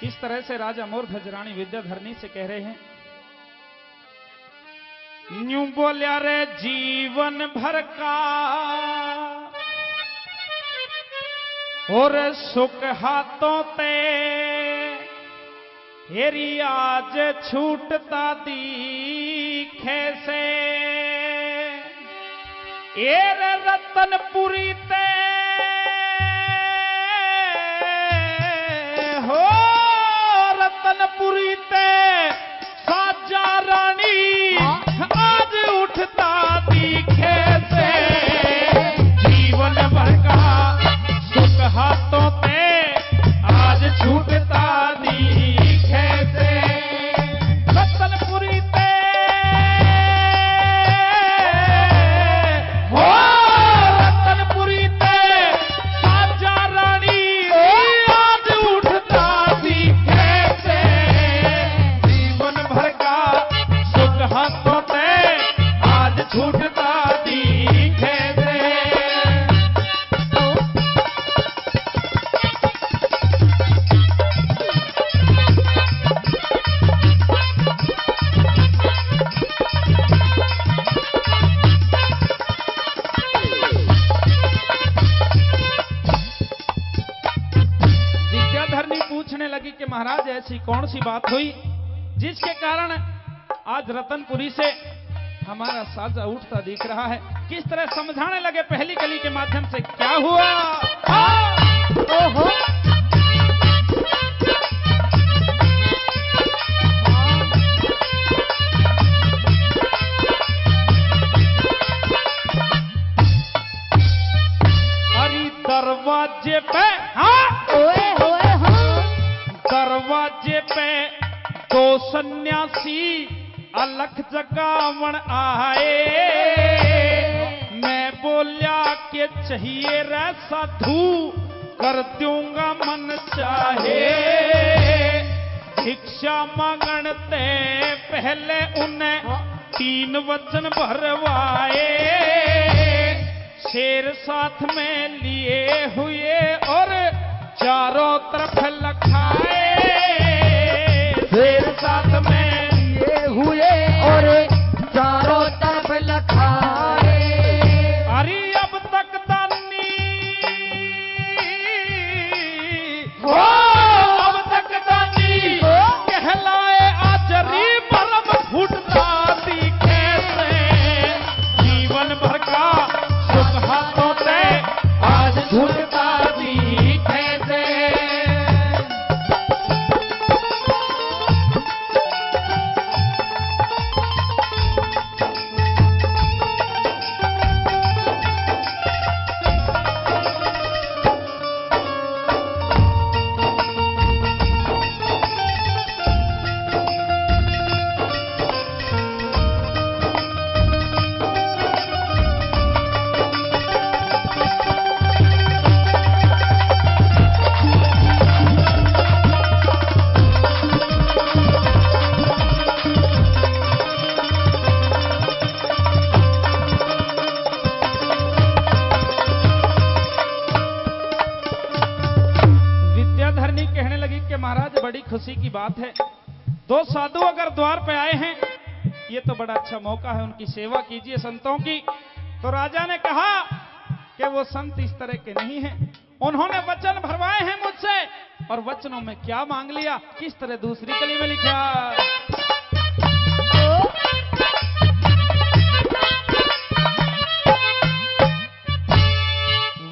इस तरह से राजा मोरध्वज रानी विद्याधरणी से कह रहे हैं, न्यू बोलिया रे जीवन भर का और सुख हाथों ते हेरी आज छूटता दीखे से एर रतनपुरी ते हो रतनपुरी ते साजा रानी आज उठता दिखे से जीवन भर का सुख हाथों पे आज छूटता दिखे से रतनपुरी ते हो रतनपुरी ते साजा रानी आज उठता दिखे से जीवन भर का सुख हाथों पे आज छूटता दिखे से। विद्याधरणी पूछने लगी कि महाराज ऐसी कौन सी बात हुई जिसके कारण आज रतनपुरी से हमारा साजा उठता दिख रहा है। किस तरह समझाने लगे पहली कली के माध्यम से क्या हुआ। ओहो अरे दरवाजे पे दरवाजे पे दो सन्यासी अलख जगावन आए। मैं बोलिया कि चाहिए रे साधु कर दूंगा मन चाहे। भिक्षा मांगते पहले उन्हें 3 वचन भरवाए। शेर साथ में लिए हुए और चारों तरफ लखाए। शेर साथ में लिए हुए और चारों तरफ लखाए। अरे अब तक दानी हो अब तक दानी कहलाए आजरी बरम फूटता दिखे से जीवन भर का सुख हाथों से आज छूटता दिखे से। विद्याधरणी कहने लगी कि महाराज बड़ी खुशी की बात है, 2 साधु अगर द्वार पे आए हैं ये तो बड़ा अच्छा मौका है, उनकी सेवा कीजिए संतों की। तो राजा ने कहा कि वो संत इस तरह के नहीं हैं, उन्होंने वचन भरवाए हैं मुझसे और वचनों में क्या मांग लिया। किस तरह दूसरी कली में लिखा,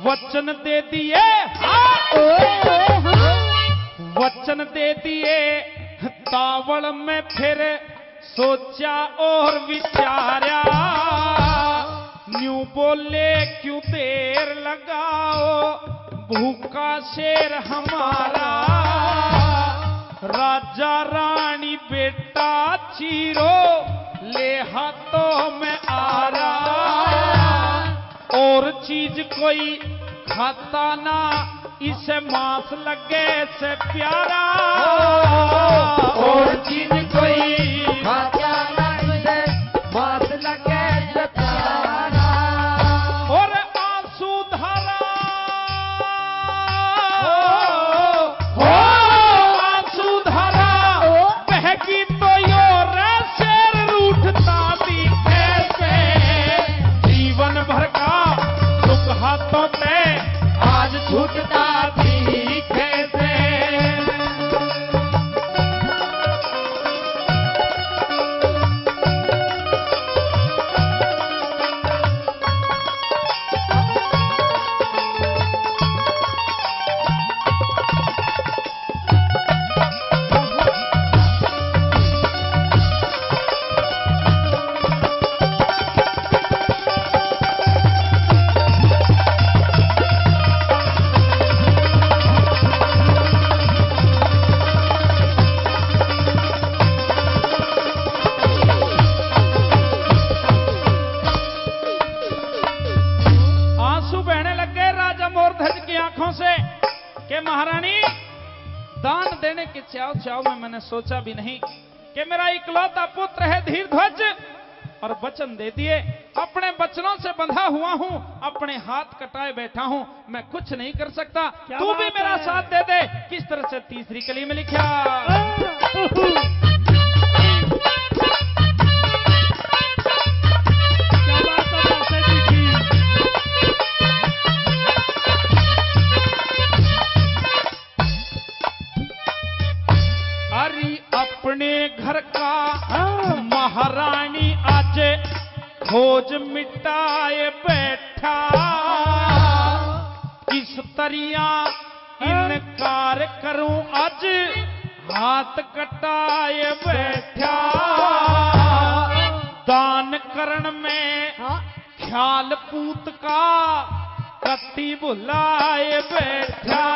वचन दे दिए वचन दे दिए तावड़ में फिर सोचा और विचारा। न्यू बोले क्यों देर लगाओ भूखा शेर हमारा। राजा रानी बेटा चीरो ले हाथों में आ रहा। और चीज कोई खाता ना इसे मांस लगे से प्यारा। और चीज कोई खाता ना इसे मांस लगे से प्यारा। और आंसू धारा हो आंसू प्राण देने के चाव चाव में मैंने सोचा भी नहीं कि मेरा इकलौता पुत्र है धीरध्वज, और वचन दे दिए। अपने वचनों से बंधा हुआ हूं, अपने हाथ कटाए बैठा हूं, मैं कुछ नहीं कर सकता। तू भी मेरा साथ दे दे। किस तरह से तीसरी कली में लिखा, अरे अपने घर का महारानी आज खोज मिटाए बैठा, किस तरिया इनकार करूं आज हाथ कटाए बैठा। दान करण में ख्याल पूत का कत्ती बुलाए बैठा।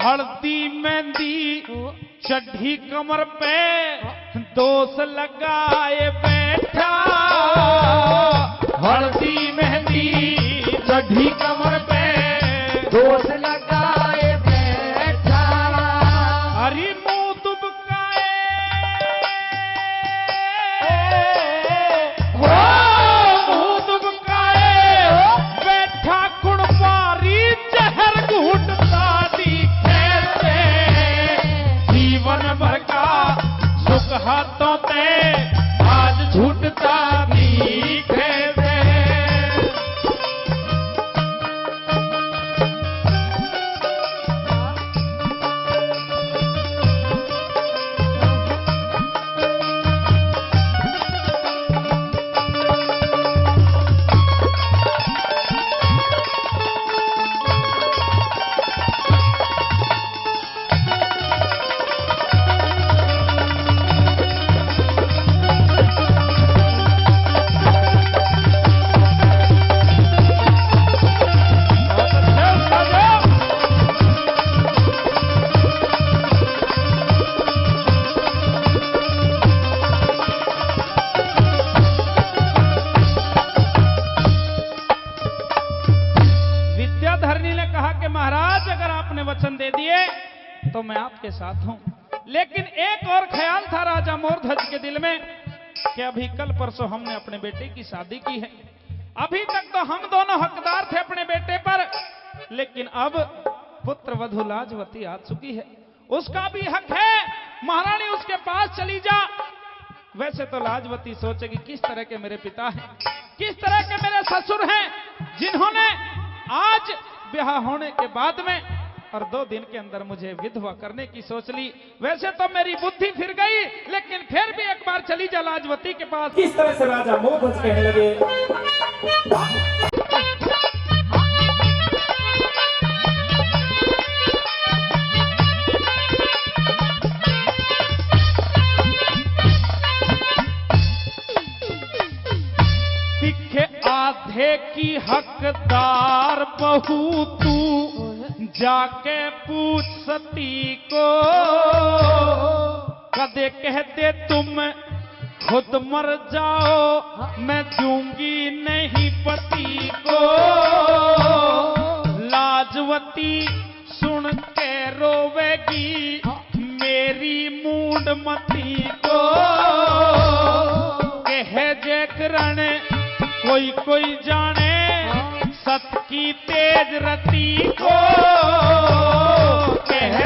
हल्दी मेहंदी चढ़ी कमर पे दोष लगाए बैठा। हल्दी मेहंदी चढ़ी कमर पे दोष लगाए बैठा। हरी मुंह दुबकाए मुंह दुबकाए बैठा। कुड़पारी जहर घूटता दिखे से, जीवन भर का सुख हाथों पे आज झूठता दिखे से। वचन दे दिए तो मैं आपके साथ हूं। लेकिन एक और ख्याल था राजा मोरध्वज के दिल में कि अभी कल परसों हमने अपने बेटे की शादी की है, अभी तक तो हम दोनों हकदार थे अपने बेटे पर, लेकिन अब पुत्र वधू लाजवती आ चुकी है, उसका भी हक है। महारानी उसके पास चली जा। वैसे तो लाजवती सोचेगी किस तरह के मेरे पिता हैं, किस तरह के मेरे ससुर हैं, जिन्होंने आज ब्याह होने के बाद में और 2 दिन के अंदर मुझे विधवा करने की सोच ली। वैसे तो मेरी बुद्धि फिर गई, लेकिन फिर भी एक बार चली जा लाजवती के पास। किस तरह से राजा मोरध्वज कहने लगे, दिखे आधे की हकदार बहू तू, जाके पूछ सती को। कदे कहते तुम खुद मर जाओ, मैं दूंगी नहीं पति को। लाजवती सुन के रोवेगी मेरी मूंडमती को। कह जे करण कोई कोई जाने सत की तेज रति को। कह